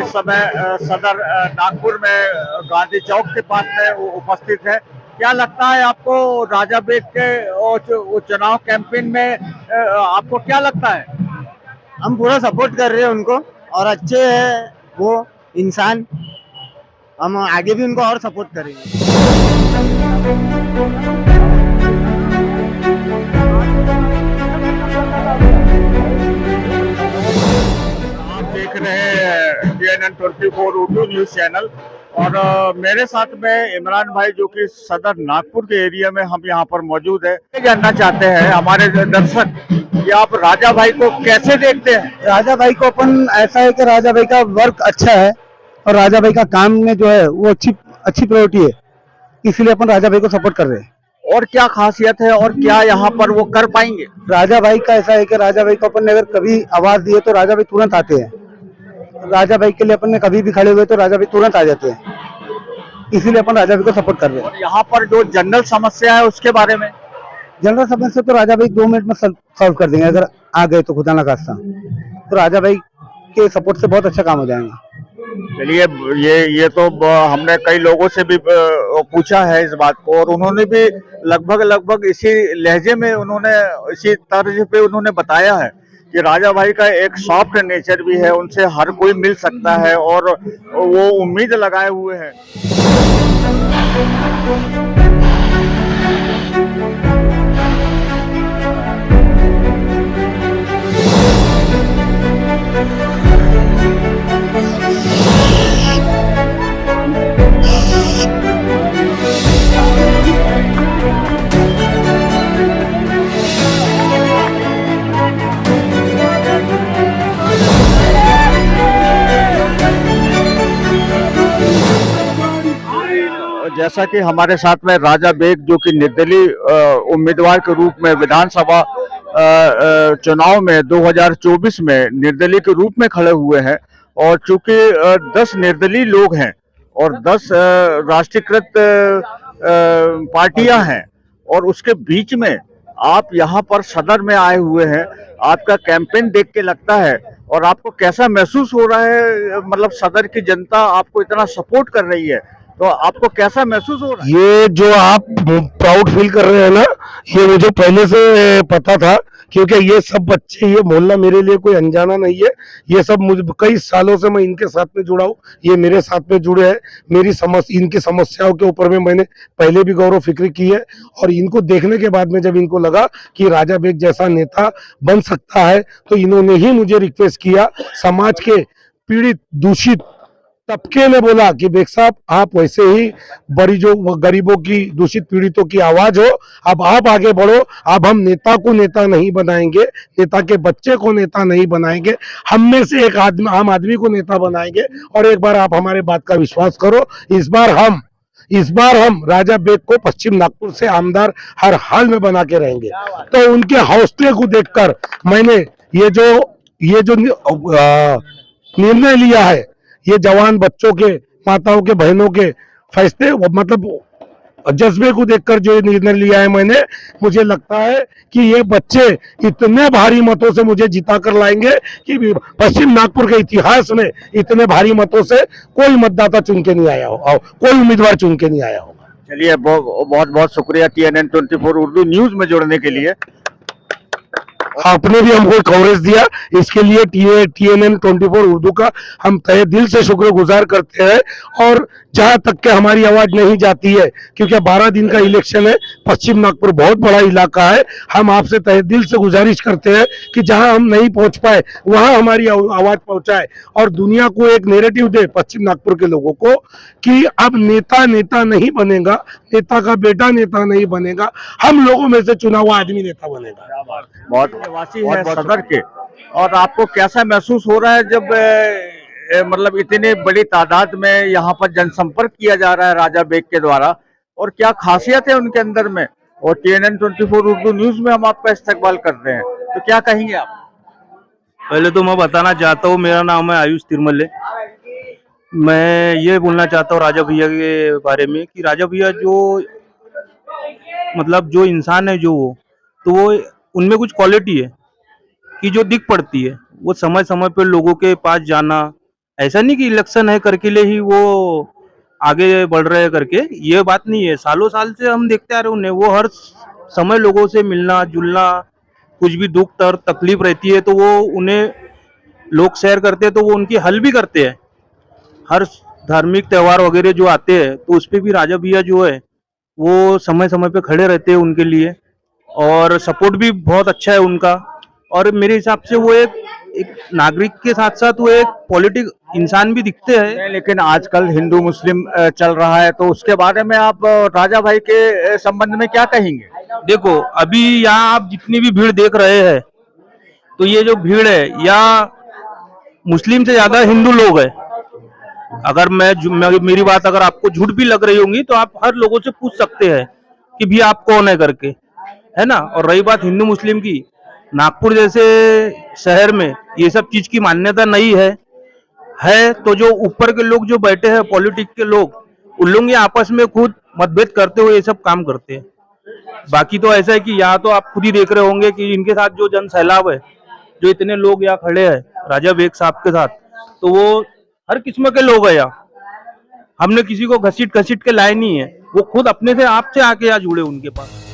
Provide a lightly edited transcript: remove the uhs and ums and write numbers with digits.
समय सदर नागपुर में गांधी चौक के पास में उपस्थित है। क्या लगता है आपको राजा बेग के चुनाव कैंपेन में आपको क्या लगता है? हम पूरा सपोर्ट कर रहे हैं उनको और अच्छे हैं वो इंसान, हम आगे भी उनको और सपोर्ट करेंगे। देख रहे हैं CNN 24 उर्दू न्यूज चैनल और मेरे साथ में इमरान भाई जो कि सदर नागपुर के एरिया में हम यहाँ पर मौजूद है। जानना चाहते हैं हमारे दर्शक कि आप राजा भाई को कैसे देखते हैं? राजा भाई को अपन ऐसा है कि राजा भाई का वर्क अच्छा है और राजा भाई का काम में जो है वो अच्छी प्रायोरिटी है, इसलिए अपन राजा भाई को सपोर्ट कर रहे हैं। और क्या खासियत है और क्या यहाँ पर वो कर पाएंगे? राजा भाई का ऐसा है कि राजा भाई को अपन ने अगर कभी आवाज दी है तो राजा भाई तुरंत आते हैं। राजा भाई के लिए अपन ने कभी भी खड़े हुए तो राजा भाई तुरंत आ जाते हैं, इसीलिए अपन राजा भाई को सपोर्ट कर रहे हैं। और यहाँ पर जो जनरल समस्या है उसके बारे में? जनरल समस्या तो राजा भाई 2 मिनट में सॉल्व कर देंगे, अगर आ गए तो खुदा ना खास्ता, तो राजा भाई के सपोर्ट से बहुत अच्छा काम हो जाएगा। चलिए, ये तो हमने कई लोगों से भी पूछा है इस बात को और उन्होंने भी लगभग इसी लहजे में इसी तर्ज पे उन्होंने बताया है कि राजा भाई का एक सॉफ्ट नेचर भी है, उनसे हर कोई मिल सकता है और वो उम्मीद लगाए हुए हैं। जैसा कि हमारे साथ में राजा बेग जो कि निर्दलीय उम्मीदवार के रूप में विधानसभा चुनाव में 2024 में निर्दलीय के रूप में खड़े हुए हैं और चूंकि 10 निर्दलीय लोग हैं और 10 राष्ट्रीयकृत पार्टियां हैं और उसके बीच में आप यहाँ पर सदर में आए हुए हैं, आपका कैंपेन देख के लगता है और आपको कैसा महसूस हो रहा है? मतलब सदर की जनता आपको इतना सपोर्ट कर रही है तो आपको कैसा महसूस हो रहा है? ये जो आप प्राउड फील कर रहे हैं ना, ये मुझे पहले से पता था, क्योंकि ये सब बच्चे, ये मोहल्ला मेरे लिए कोई अनजाना नहीं है। ये सब मुझे कई सालों से मैं इनके साथ में जुड़ा हूँ, ये मेरे साथ में जुड़े हैं। इनकी समस्याओं के ऊपर में मैंने पहले भी गौरव फिक्र की है और इनको देखने के बाद में जब इनको लगा कि राजा बेग जैसा नेता बन सकता है तो इन्होंने ही मुझे रिक्वेस्ट किया, समाज के पीड़ित दूषित तबके ने बोला कि बेग साहब आप वैसे ही बड़ी जो गरीबों की दूषित पीड़ितों की आवाज हो, अब आप आगे बढ़ो, अब हम नेता को नेता नहीं बनाएंगे, नेता के बच्चे को नेता नहीं बनाएंगे, हम में से एक आदमी आम आदमी को नेता बनाएंगे। और एक बार आप हमारे बात का विश्वास करो, इस बार हम राजा बेग को पश्चिम नागपुर से आमदार हर हाल में बना के रहेंगे। तो उनके हौसले को देखकर मैंने ये जो निर्णय लिया है, ये जवान बच्चों के, माताओं के, बहनों के फैसले मतलब जज्बे को देखकर जो निर्णय लिया है मैंने, मुझे लगता है कि ये बच्चे इतने भारी मतों से मुझे जिता कर लाएंगे कि पश्चिम नागपुर के इतिहास में इतने भारी मतों से कोई मतदाता चुन के नहीं आया हो, कोई उम्मीदवार चुन के नहीं आया होगा। चलिए, बहुत बहुत शुक्रिया TNN 24 उर्दू न्यूज में जुड़ने के लिए। आपने भी हमको कवरेज दिया, इसके लिए TNN 24 उर्दू का हम तहे दिल से शुक्रगुजार करते हैं। और जहां तक के हमारी आवाज नहीं जाती है, क्योंकि 12 दिन का इलेक्शन है, पश्चिम नागपुर बहुत बड़ा इलाका है, हम आपसे तहे दिल से गुजारिश करते हैं कि जहां हम नहीं पहुंच पाए वहां हमारी आवाज पहुंचाए और दुनिया को एक नैरेटिव दे पश्चिम नागपुर के लोगों को कि अब नेता नेता नहीं बनेगा, नेता का बेटा नेता नहीं बनेगा, हम लोगों में से चुना हुआ आदमी नेता बनेगा। बहुत निवासी है सदर के, और आपको कैसा महसूस हो रहा है जब मतलब इतनी बड़ी तादाद में यहाँ पर जनसंपर्क किया जा रहा है राजा बेग के द्वारा, और क्या खासियत है उनके अंदर में? और TNN 24 उर्दू न्यूज में हम आपका इस्तकबाल कर रहे हैं, तो क्या कहेंगे आप? पहले तो मैं बताना चाहता हूँ, मेरा नाम है आयुष तिरमले। मैं ये बोलना चाहता हूँ राजा भैया के बारे में कि राजा भैया जो इंसान है, तो वो उनमें कुछ क्वालिटी है कि जो दिख पड़ती है। वो समय समय पे लोगों के पास जाना, ऐसा नहीं कि इलेक्शन है करके लिए ही वो आगे बढ़ रहे हैं करके, ये बात नहीं है। सालों साल से हम देखते आ रहे उन्हें, वो हर समय लोगों से मिलना जुलना, कुछ भी दुख दर्द तकलीफ रहती है तो वो उन्हें लोग शेयर करते हैं, तो वो उनकी हल भी करते हैं। हर धार्मिक त्योहार वगैरह जो आते हैं तो उस पर भी राजा भैया जो है वो समय समय पे खड़े रहते हैं उनके लिए, और सपोर्ट भी बहुत अच्छा है उनका। और मेरे हिसाब से वो एक नागरिक के साथ साथ वो एक पॉलिटिक इंसान भी दिखते हैं। लेकिन आजकल हिंदू मुस्लिम चल रहा है, तो उसके बारे में आप राजा भाई के संबंध में क्या कहेंगे? देखो, अभी यहाँ आप जितनी भी भीड़ देख रहे हैं, तो ये जो भीड़ है या मुस्लिम से ज्यादा हिंदू लोग है। अगर मेरी बात अगर आपको झूठ भी लग रही होंगी तो आप हर लोगों से पूछ सकते हैं कि भी आप कौन है करके, है ना। और रही बात हिंदू मुस्लिम की, नागपुर जैसे शहर में ये सब चीज की मान्यता नहीं है तो जो ऊपर के लोग जो बैठे हैं पॉलिटिक्स के लोग, उन लोग ये आपस में खुद मतभेद करते हुए ये सब काम करते हैं। बाकी तो ऐसा है कि यहाँ तो आप खुद ही देख रहे होंगे कि इनके साथ जो जन सैलाब है, जो इतने लोग यहाँ खड़े हैं राजा बेग साहब के साथ, तो वो हर किस्म के लोग हैं यहाँ। हमने किसी को घसीट के लाए नहीं है, वो खुद अपने से आप से आके यहाँ जुड़े उनके पास।